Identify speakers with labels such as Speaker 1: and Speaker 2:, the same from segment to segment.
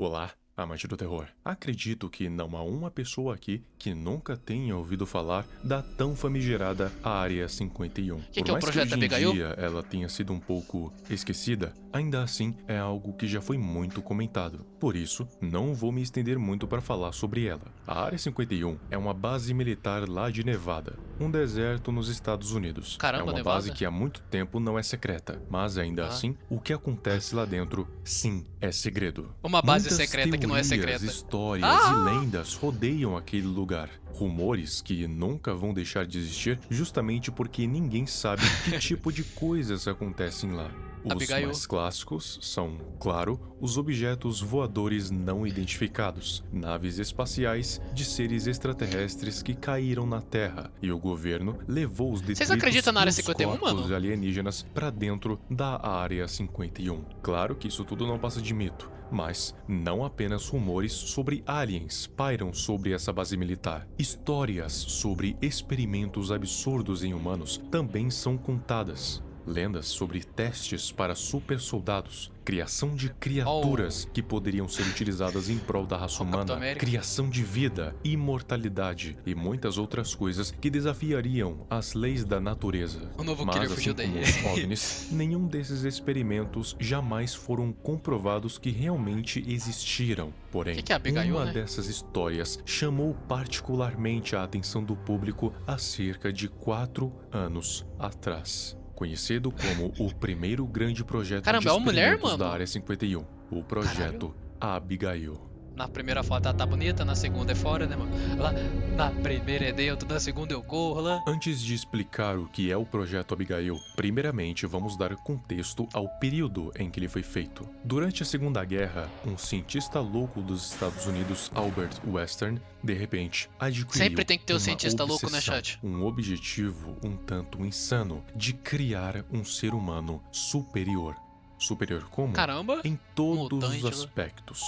Speaker 1: Olá, amante do terror. Acredito que não há uma pessoa aqui que nunca tenha ouvido falar da tão famigerada Área 51.
Speaker 2: Que
Speaker 1: Por
Speaker 2: é o
Speaker 1: mais que
Speaker 2: projeto
Speaker 1: hoje em
Speaker 2: Abigail?
Speaker 1: dia ela tenha sido um pouco esquecida, ainda assim é algo que já foi muito comentado. Por isso, não vou me estender muito para falar sobre ela. A Área 51 é uma base militar lá de Nevada, um deserto nos Estados Unidos. É
Speaker 2: Caramba,
Speaker 1: uma base
Speaker 2: Nevada?
Speaker 1: que há muito tempo não é secreta, mas ainda
Speaker 2: Ah.
Speaker 1: assim, o que acontece lá dentro, sim, é segredo.
Speaker 2: Uma base
Speaker 1: Muitas
Speaker 2: secreta que não é
Speaker 1: teorias,
Speaker 2: secreta.
Speaker 1: histórias e
Speaker 2: Ah!
Speaker 1: lendas rodeiam aquele lugar. Rumores que nunca vão deixar de existir justamente porque ninguém sabe que tipo de coisas acontecem lá. Os
Speaker 2: Abigail.
Speaker 1: mais clássicos são, claro, os objetos voadores não identificados, naves espaciais de seres extraterrestres que caíram na Terra, e o governo levou os
Speaker 2: Vocês
Speaker 1: detritos
Speaker 2: acreditam na
Speaker 1: e
Speaker 2: Área
Speaker 1: os
Speaker 2: 51,
Speaker 1: corpos
Speaker 2: mano?
Speaker 1: alienígenas para dentro da Área 51. Claro que isso tudo não passa de mito, mas não apenas rumores sobre aliens pairam sobre essa base militar. Histórias sobre experimentos absurdos em humanos também são contadas. Lendas sobre testes para super soldados, criação de criaturas que poderiam ser utilizadas em prol da raça
Speaker 2: Ó, Capitão
Speaker 1: humana,
Speaker 2: América.
Speaker 1: criação de vida, imortalidade e muitas outras coisas que desafiariam as leis da natureza.
Speaker 2: O novo Killer
Speaker 1: Mas,
Speaker 2: fugiu
Speaker 1: assim
Speaker 2: daí.
Speaker 1: como os OVNIs, nenhum desses experimentos jamais foram comprovados que realmente existiram. Porém,
Speaker 2: Que é Abigail,
Speaker 1: uma
Speaker 2: né?
Speaker 1: dessas histórias chamou particularmente a atenção do público há cerca de 4 anos atrás. Conhecido como o primeiro grande projeto de
Speaker 2: Caramba, é uma mulher,
Speaker 1: experimentos da
Speaker 2: mano?
Speaker 1: Área 51, o
Speaker 2: Caralho.
Speaker 1: projeto Abigail.
Speaker 2: Na primeira foto ela tá bonita, na segunda é fora, né, mano? Lá, na primeira é dentro, na segunda eu corro lá.
Speaker 1: Antes de explicar o que é o projeto Abigail, primeiramente vamos dar contexto ao período em que ele foi feito. Durante a Segunda Guerra, um cientista louco dos Estados Unidos, Albert Western, de repente adquiriu
Speaker 2: Sempre tem que ter o
Speaker 1: uma
Speaker 2: cientista louco, né,
Speaker 1: obsessão,
Speaker 2: chat?
Speaker 1: um objetivo um tanto insano de criar um ser humano superior. Superior como?
Speaker 2: Caramba.
Speaker 1: Em todos os
Speaker 2: Mutante lá.
Speaker 1: aspectos.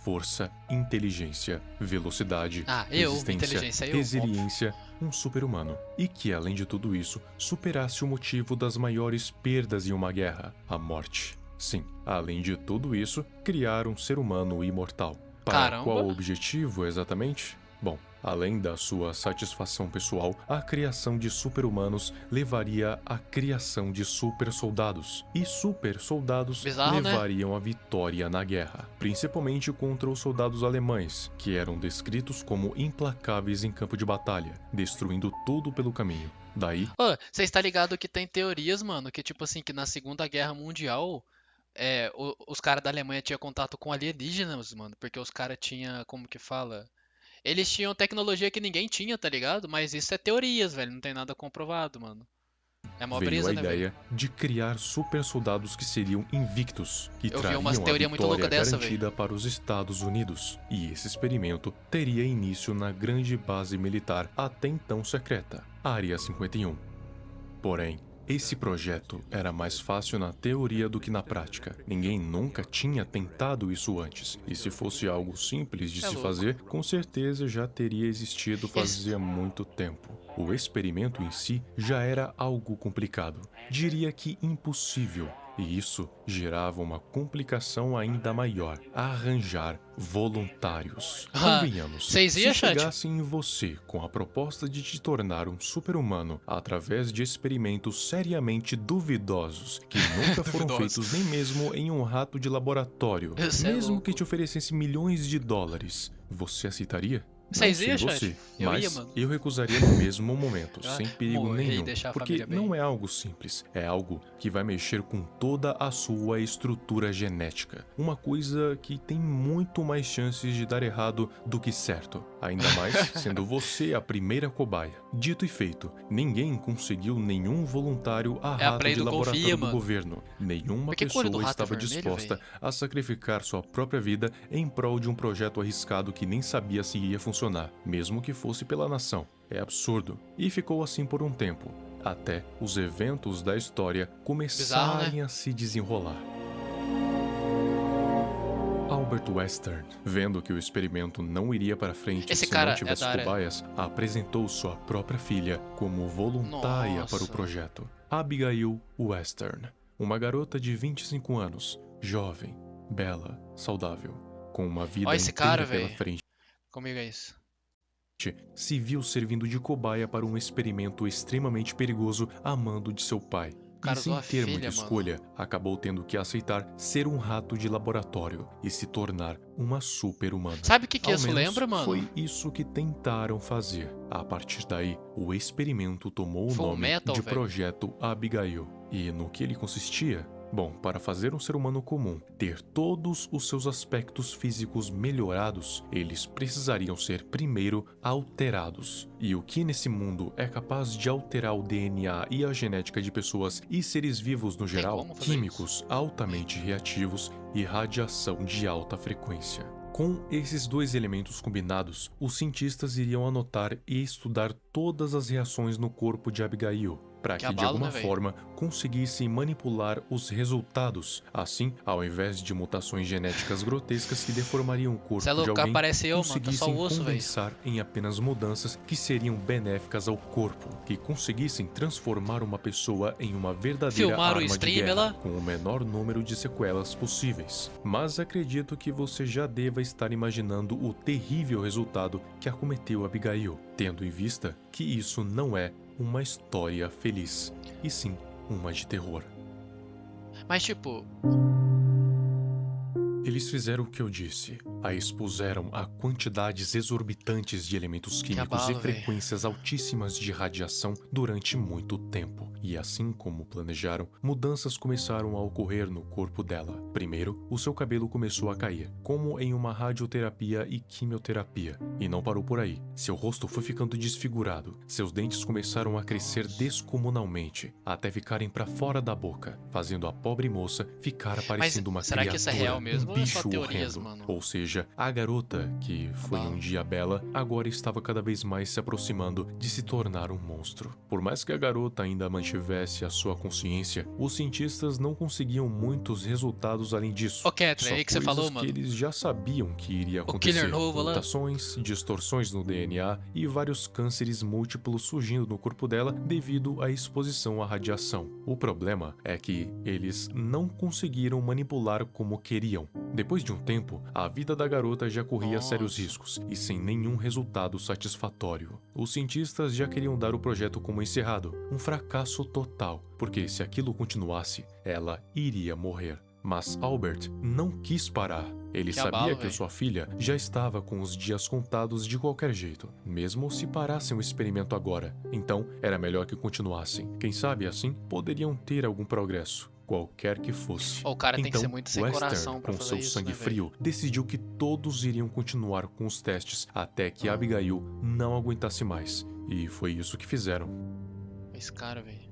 Speaker 1: Força, inteligência, velocidade, resistência,
Speaker 2: inteligência, eu,
Speaker 1: resiliência, um super-humano. E que, além de tudo isso, superasse o motivo das maiores perdas em uma guerra, a morte. Sim, além de tudo isso, criar um ser humano imortal. Para
Speaker 2: Caramba.
Speaker 1: qual objetivo exatamente? Bom, além da sua satisfação pessoal, a criação de super-humanos levaria à criação de super-soldados. E super-soldados
Speaker 2: Bizarro, né?
Speaker 1: levariam à vitória na guerra, principalmente contra os soldados alemães, que eram descritos como implacáveis em campo de batalha, destruindo tudo pelo caminho. Daí,
Speaker 2: Ô, você está ligado que tem teorias, mano, que tipo assim, que na Segunda Guerra Mundial, os caras da Alemanha tinham contato com alienígenas, mano, porque os caras tinham, como que fala? Eles tinham tecnologia que ninguém tinha, tá ligado? Mas isso é teorias, velho, não tem nada comprovado, mano. É mó
Speaker 1: veio a
Speaker 2: brisa, né, velho?
Speaker 1: ideia de criar super soldados que seriam invictos, que
Speaker 2: Eu vi umas
Speaker 1: trariam a
Speaker 2: teorias muito loucas
Speaker 1: vitória
Speaker 2: dessa, velho.
Speaker 1: garantida para os Estados Unidos. E esse experimento teria início na grande base militar até então secreta, Área 51. Porém, esse projeto era mais fácil na teoria do que na prática. Ninguém nunca tinha tentado isso antes. E se fosse algo simples de
Speaker 2: É
Speaker 1: se
Speaker 2: louco.
Speaker 1: fazer, com certeza já teria existido fazia muito tempo. O experimento em si já era algo complicado. Diria que impossível. E isso gerava uma complicação ainda maior: arranjar voluntários. Convenhamos,
Speaker 2: Vocês
Speaker 1: se
Speaker 2: iam, chat?
Speaker 1: chegassem em você com a proposta de te tornar um super-humano através de experimentos seriamente duvidosos que nunca foram
Speaker 2: Duvidosos.
Speaker 1: feitos nem mesmo em um rato de laboratório,
Speaker 2: Cê é
Speaker 1: mesmo
Speaker 2: louco.
Speaker 1: que te oferecesse milhões de dólares, você aceitaria? Não
Speaker 2: Vocês
Speaker 1: sei
Speaker 2: iam,
Speaker 1: você,
Speaker 2: chat? Eu ia,
Speaker 1: mas
Speaker 2: mano.
Speaker 1: eu recusaria no mesmo momento,
Speaker 2: Ah,
Speaker 1: sem perigo
Speaker 2: morrer e
Speaker 1: nenhum,
Speaker 2: deixar a
Speaker 1: porque
Speaker 2: família bem.
Speaker 1: não é algo simples, é algo que vai mexer com toda a sua estrutura genética, uma coisa que tem muito mais chances de dar errado do que certo, ainda mais sendo você a primeira cobaia. Dito e feito, ninguém conseguiu nenhum voluntário a
Speaker 2: É a
Speaker 1: rato
Speaker 2: Play
Speaker 1: de
Speaker 2: do
Speaker 1: laboratório
Speaker 2: Confia,
Speaker 1: do
Speaker 2: mano.
Speaker 1: governo. Nenhuma
Speaker 2: Por que que o olho do
Speaker 1: pessoa
Speaker 2: rato é
Speaker 1: estava
Speaker 2: vermelho,
Speaker 1: disposta
Speaker 2: véi?
Speaker 1: a sacrificar sua própria vida em prol de um projeto arriscado que nem sabia se ia funcionar, mesmo que fosse pela nação. É absurdo. E ficou assim por um tempo, até os eventos da história começarem
Speaker 2: Bizarro, né?
Speaker 1: a se desenrolar. Albert Western, vendo que o experimento não iria para frente
Speaker 2: Esse
Speaker 1: se
Speaker 2: cara
Speaker 1: não
Speaker 2: é
Speaker 1: tivesse
Speaker 2: da área.
Speaker 1: cobaias, apresentou sua própria filha como voluntária para o
Speaker 2: Nossa.
Speaker 1: projeto. Abigail Western, uma garota de 25 anos, jovem, bela, saudável. Com uma vida
Speaker 2: Ó esse cara,
Speaker 1: inteira pela
Speaker 2: velho.
Speaker 1: frente,
Speaker 2: Comigo é isso.
Speaker 1: se viu servindo de cobaia para um experimento extremamente perigoso a mando de seu pai.
Speaker 2: O cara
Speaker 1: E
Speaker 2: usou
Speaker 1: sem
Speaker 2: a
Speaker 1: ter muita
Speaker 2: filha, mano.
Speaker 1: escolha, acabou tendo que aceitar ser um rato de laboratório e se tornar uma super-humana.
Speaker 2: Sabe o que
Speaker 1: Ao
Speaker 2: isso
Speaker 1: menos
Speaker 2: lembra, mano?
Speaker 1: foi isso que tentaram fazer. A partir daí, o experimento tomou o
Speaker 2: Full
Speaker 1: nome
Speaker 2: Metal,
Speaker 1: de
Speaker 2: velho.
Speaker 1: Projeto Abigail. E no que ele consistia? Bom, para fazer um ser humano comum ter todos os seus aspectos físicos melhorados, eles precisariam ser primeiro alterados. E o que nesse mundo é capaz de alterar o DNA e a genética de pessoas e seres vivos no geral?
Speaker 2: como fazer
Speaker 1: Químicos altamente reativos e radiação de alta frequência. Com esses dois elementos combinados, os cientistas iriam anotar e estudar todas as reações no corpo de Abigail, para
Speaker 2: Que
Speaker 1: que de
Speaker 2: abalo,
Speaker 1: alguma
Speaker 2: né, véi?
Speaker 1: forma conseguissem manipular os resultados. Assim, ao invés de mutações genéticas grotescas que deformariam o corpo
Speaker 2: Cê é
Speaker 1: de
Speaker 2: louco,
Speaker 1: alguém,
Speaker 2: aparece eu, mano. Tá só
Speaker 1: conseguissem
Speaker 2: o osso, velho.
Speaker 1: condensar em apenas mudanças que seriam benéficas ao corpo, que conseguissem transformar uma pessoa em uma verdadeira
Speaker 2: Filmar o
Speaker 1: arma de
Speaker 2: stream,
Speaker 1: guerra,
Speaker 2: ela?
Speaker 1: com o menor número de sequelas possíveis. Mas acredito que você já deva estar imaginando o terrível resultado que acometeu Abigail, tendo em vista que isso não é uma história feliz, e sim uma de terror.
Speaker 2: Mas tipo,
Speaker 1: Eles fizeram o que eu disse. A expuseram a quantidades exorbitantes de elementos químicos
Speaker 2: abalo,
Speaker 1: e frequências altíssimas de radiação durante muito tempo. E assim como planejaram, mudanças começaram a ocorrer no corpo dela. Primeiro, o seu cabelo começou a cair, como em uma radioterapia e quimioterapia. E não parou por aí. Seu rosto foi ficando desfigurado. Seus dentes começaram a crescer descomunalmente, até ficarem para fora da boca, fazendo a pobre moça ficar parecendo uma
Speaker 2: será que
Speaker 1: criatura,
Speaker 2: isso é real mesmo
Speaker 1: um
Speaker 2: ou é só
Speaker 1: bicho
Speaker 2: teorias,
Speaker 1: horrendo.
Speaker 2: mano?
Speaker 1: Ou seja, a garota, que foi
Speaker 2: Abalo.
Speaker 1: um dia bela, agora estava cada vez mais se aproximando de se tornar um monstro. Por mais que a garota ainda mantivesse a sua consciência, os cientistas não conseguiam muitos resultados além disso.
Speaker 2: Ô, Catherine,
Speaker 1: Só
Speaker 2: aí que você
Speaker 1: coisas
Speaker 2: falou,
Speaker 1: que
Speaker 2: mano.
Speaker 1: eles já sabiam que iria
Speaker 2: O Killer
Speaker 1: acontecer.
Speaker 2: novo lá.
Speaker 1: Mutações, distorções no DNA e vários cânceres múltiplos surgindo no corpo dela devido à exposição à radiação. O problema é que eles não conseguiram manipular como queriam. Depois de um tempo, a vida da garota já corria sérios
Speaker 2: Nossa.
Speaker 1: riscos e sem nenhum resultado satisfatório. Os cientistas já queriam dar o projeto como encerrado, um fracasso total, porque se aquilo continuasse, ela iria morrer. Mas Albert não quis parar. Ele
Speaker 2: Que
Speaker 1: sabia
Speaker 2: abalo,
Speaker 1: que
Speaker 2: véi.
Speaker 1: sua filha já estava com os dias contados de qualquer jeito, mesmo se parassem o experimento agora. Então, era melhor que continuassem. Quem sabe assim poderiam ter algum progresso, qualquer que fosse.
Speaker 2: Ô, o cara tem que
Speaker 1: Então,
Speaker 2: ser muito sem
Speaker 1: Western,
Speaker 2: coração pra
Speaker 1: com
Speaker 2: fazer
Speaker 1: seu
Speaker 2: isso,
Speaker 1: sangue
Speaker 2: né, velho?
Speaker 1: frio, decidiu que todos iriam continuar com os testes até que Abigail não aguentasse mais. E foi isso que fizeram.
Speaker 2: Esse cara, velho.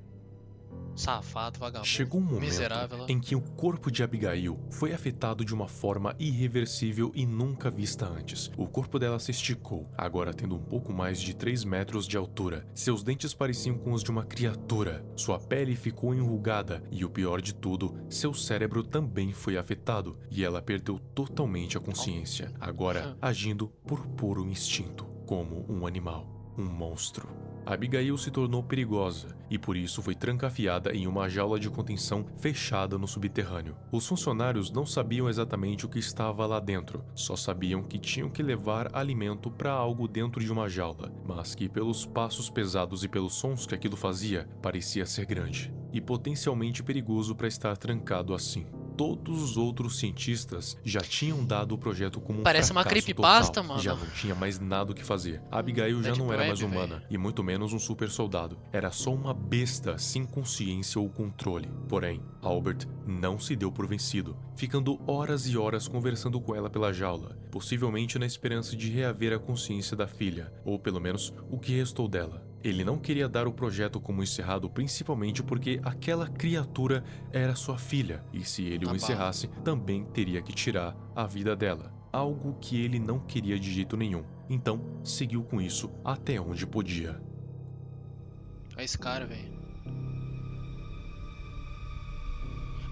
Speaker 2: Safado, vagabundo.
Speaker 1: Chegou um momento
Speaker 2: Miserável. ó.
Speaker 1: em que o corpo de Abigail foi afetado de uma forma irreversível e nunca vista antes. O corpo dela se esticou, agora tendo um pouco mais de 3 metros de altura. Seus dentes pareciam com os de uma criatura. Sua pele ficou enrugada e, o pior de tudo, seu cérebro também foi afetado e ela perdeu totalmente a consciência, agora agindo por puro instinto, como um animal, um monstro. Abigail se tornou perigosa e por isso foi trancafiada em uma jaula de contenção fechada no subterrâneo. Os funcionários não sabiam exatamente o que estava lá dentro, só sabiam que tinham que levar alimento para algo dentro de uma jaula, mas que pelos passos pesados e pelos sons que aquilo fazia, parecia ser grande e potencialmente perigoso para estar trancado assim. Todos os outros cientistas já tinham dado o projeto como um
Speaker 2: Parece uma
Speaker 1: fracasso
Speaker 2: creepypasta,
Speaker 1: total.
Speaker 2: mano.
Speaker 1: Já não tinha mais nada o que fazer. Abigail já
Speaker 2: Deep
Speaker 1: não era
Speaker 2: Web,
Speaker 1: mais
Speaker 2: véi.
Speaker 1: humana, e muito menos um super soldado. Era só uma besta sem consciência ou controle. Porém, Albert não se deu por vencido, ficando horas e horas conversando com ela pela jaula, possivelmente na esperança de reaver a consciência da filha, ou pelo menos o que restou dela. Ele não queria dar o projeto como encerrado, principalmente porque aquela criatura era sua filha, e se ele o
Speaker 2: Abalo.
Speaker 1: encerrasse, também teria que tirar a vida dela, algo que ele não queria de jeito nenhum. Então, seguiu com isso até onde podia.
Speaker 2: Olha esse cara, velho.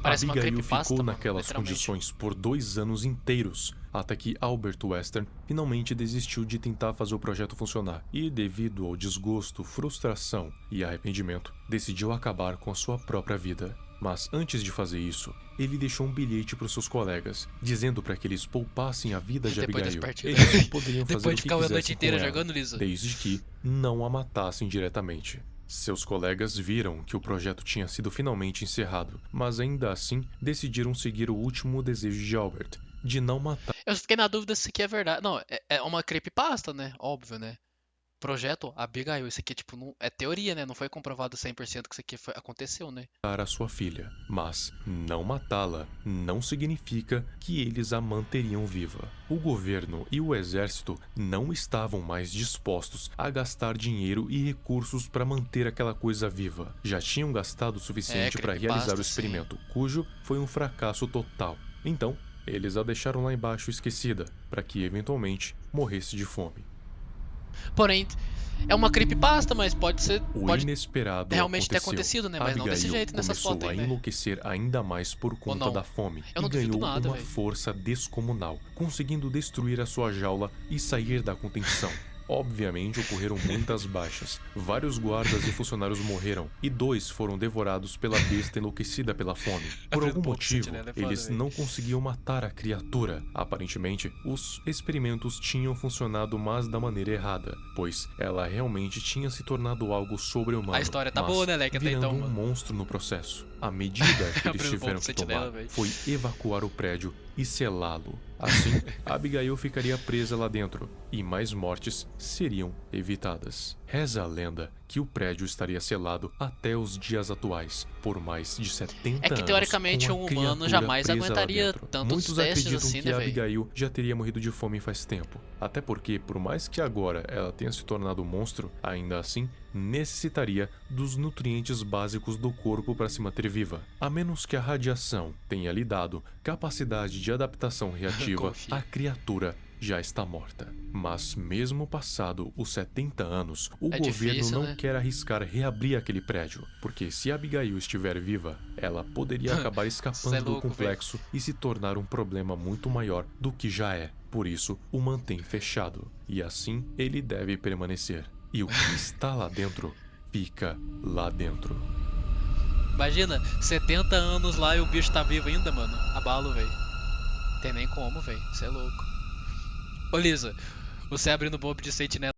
Speaker 2: Parece uma
Speaker 1: Abigail
Speaker 2: creepypasta,
Speaker 1: ficou
Speaker 2: mano,
Speaker 1: naquelas
Speaker 2: literalmente.
Speaker 1: condições por 2 anos inteiros, até que Albert Western finalmente desistiu de tentar fazer o projeto funcionar e, devido ao desgosto, frustração e arrependimento, decidiu acabar com a sua própria vida. Mas antes de fazer isso, ele deixou um bilhete para os seus colegas, dizendo para que eles poupassem a vida de
Speaker 2: Depois das
Speaker 1: Abigail.
Speaker 2: partidas.
Speaker 1: Eles poderiam fazer
Speaker 2: Depois
Speaker 1: o
Speaker 2: de
Speaker 1: que
Speaker 2: ficar a noite
Speaker 1: quisessem com
Speaker 2: inteira
Speaker 1: ela,
Speaker 2: jogando, Lisa.
Speaker 1: desde que não a matassem diretamente. Seus colegas viram que o projeto tinha sido finalmente encerrado, mas ainda assim decidiram seguir o último desejo de Albert, de não matar
Speaker 2: Eu fiquei na dúvida se isso aqui é verdade. Não, é uma creepypasta, né? Óbvio, né? Projeto Abigail. Isso aqui, tipo, não, é teoria, né? Não foi comprovado 100% que isso aqui aconteceu, né?
Speaker 1: a sua filha, mas não matá-la não significa que eles a manteriam viva. O governo e o exército não estavam mais dispostos a gastar dinheiro e recursos para manter aquela coisa viva. Já tinham gastado o suficiente para realizar o experimento, cujo foi um fracasso total. Então, eles a deixaram lá embaixo esquecida, para que eventualmente morresse de fome.
Speaker 2: Porém, é uma creepypasta, mas pode
Speaker 1: Inesperado
Speaker 2: realmente ter
Speaker 1: aconteceu.
Speaker 2: acontecido, né? Mas não desse
Speaker 1: Abigail
Speaker 2: jeito nessas
Speaker 1: começou
Speaker 2: fotos
Speaker 1: a
Speaker 2: aí, né?
Speaker 1: enlouquecer ainda mais por conta
Speaker 2: não?
Speaker 1: da fome
Speaker 2: Eu
Speaker 1: e
Speaker 2: não duvido
Speaker 1: ganhou
Speaker 2: nada,
Speaker 1: uma
Speaker 2: véi.
Speaker 1: força descomunal, conseguindo destruir a sua jaula e sair da contenção. Obviamente ocorreram muitas baixas. Vários guardas e funcionários morreram e 2 foram devorados pela besta enlouquecida pela fome. Por
Speaker 2: Abrindo
Speaker 1: algum
Speaker 2: boca,
Speaker 1: motivo,
Speaker 2: sentinela é foda,
Speaker 1: eles
Speaker 2: véi.
Speaker 1: não conseguiam matar a criatura. Aparentemente, os experimentos tinham funcionado, mas da maneira errada, pois ela realmente tinha se tornado algo sobre-humano,
Speaker 2: A história tá
Speaker 1: mas
Speaker 2: boa, né, Leque? Até
Speaker 1: virando
Speaker 2: então,
Speaker 1: um
Speaker 2: mano.
Speaker 1: monstro no processo. A medida que eles
Speaker 2: Abrindo boca,
Speaker 1: tiveram que
Speaker 2: sentinela,
Speaker 1: tomar
Speaker 2: véi.
Speaker 1: foi evacuar o prédio e selá-lo. Assim, Abigail ficaria presa lá dentro e mais mortes seriam evitadas. Reza a lenda que o prédio estaria selado até os dias atuais, por mais de 70
Speaker 2: É que
Speaker 1: anos,
Speaker 2: teoricamente
Speaker 1: com a
Speaker 2: um humano
Speaker 1: criatura
Speaker 2: jamais
Speaker 1: presa lá
Speaker 2: aguentaria
Speaker 1: dentro.
Speaker 2: tantos
Speaker 1: Muitos
Speaker 2: testes
Speaker 1: acreditam
Speaker 2: assim,
Speaker 1: que
Speaker 2: né,
Speaker 1: a
Speaker 2: véi?
Speaker 1: Abigail já teria morrido de fome faz tempo, até porque, por mais que agora ela tenha se tornado um monstro, ainda assim necessitaria dos nutrientes básicos do corpo para se manter viva. A menos que a radiação tenha lhe dado capacidade de adaptação reativa,
Speaker 2: Confia.
Speaker 1: a criatura já está morta. Mas mesmo passado os 70 anos, o
Speaker 2: É
Speaker 1: governo
Speaker 2: difícil,
Speaker 1: não
Speaker 2: né?
Speaker 1: quer arriscar reabrir aquele prédio, porque se Abigail estiver viva, ela poderia acabar
Speaker 2: Cê é
Speaker 1: escapando do
Speaker 2: louco, véi.
Speaker 1: complexo e se tornar um problema muito maior do que já é. Por isso, o mantém fechado, e assim ele deve permanecer. E o que está lá dentro, fica lá dentro.
Speaker 2: Imagina, 70 anos lá e o bicho tá vivo ainda, mano. Abalo, véi. Tem nem como, véi. Cê é louco. Ô, Lisa, você abrindo o bobo de sentinela.